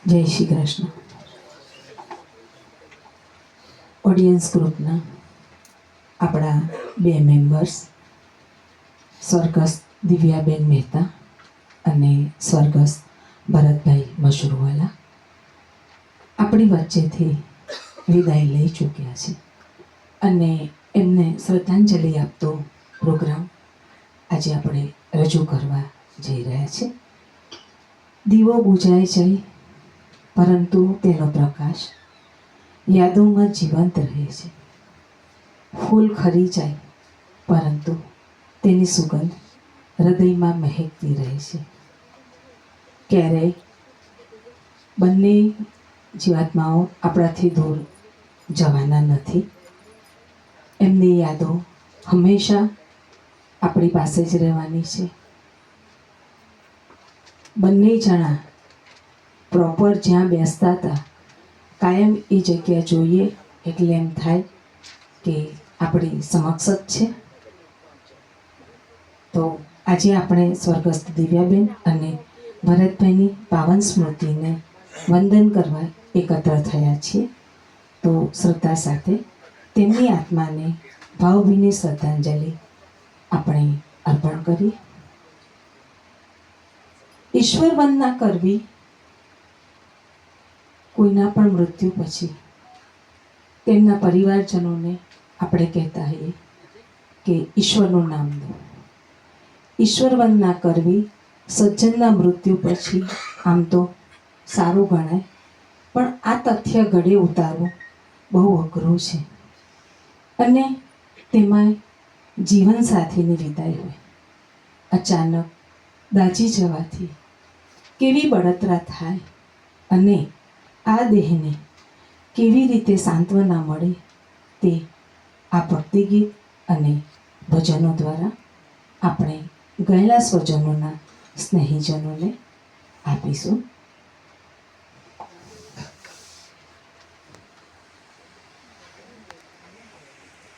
જય શ્રી કૃષ્ણ. ઓડિયન્સ ગ્રુપના આપણા બે મેમ્બર્સ સ્વર્ગસ્થ દિવ્યાબેન મહેતા અને સ્વર્ગસ્થ ભરતભાઈ મશરૂવાલા આપણી વચ્ચેથી વિદાય લઈ ચૂક્યા છે અને એમને શ્રદ્ધાંજલિ આપતો પ્રોગ્રામ આજે આપણે રજૂ કરવા જઈ રહ્યા છે. દીવો બુઝાઈ જાય પરંતુ તેનો પ્રકાશ યાદોમાં જીવંત રહે છે. ફૂલ ખરી જાય પરંતુ તેની સુગંધ હૃદયમાં મહેકતી રહે છે. ક્યારેય બંને જીવાત્માઓ આપણાથી દૂર જવાના નથી. એમની યાદો હંમેશા આપણી પાસે જ રહેવાની છે. બંને જણા પ્રોપર જ્યાં બેસતા હતા કાયમ એ જગ્યા જોઈએ એટલે એમ થાય કે આપણી સમક્ષ જ છે. તો આજે આપણે સ્વર્ગસ્થ દિવ્યાબેન અને ભરતભાઈની પાવન સ્મૃતિને વંદન કરવા એકત્ર થયા છીએ. તો શ્રદ્ધા સાથે તેમની આત્માને ભાવભીની શ્રદ્ધાંજલિ આપણે અર્પણ કરીએ. ઈશ્વર વંદના કરવી કોઈના પણ મૃત્યુ પછી તેમના પરિવારજનોને આપણે કહેતા હોઈએ કે ઈશ્વરનું નામ દો. ઈશ્વર વંદના કરવી સજ્જનના મૃત્યુ પછી આમ તો સારું ગણાય, પણ આ તથ્ય ગળે ઉતારવું બહુ અઘરું છે. અને તેમાં જીવનસાથીની વિદાય હોય અચાનક દાઝી જવાથી કેવી બળતરા થાય અને આ દેહને કેવી રીતે સાંત્વના મળે તે આ ભક્તિ ગીત અને ભજનો દ્વારા આપણે ગયેલા સ્વજનોના સ્નેહીજનોને આપીશું.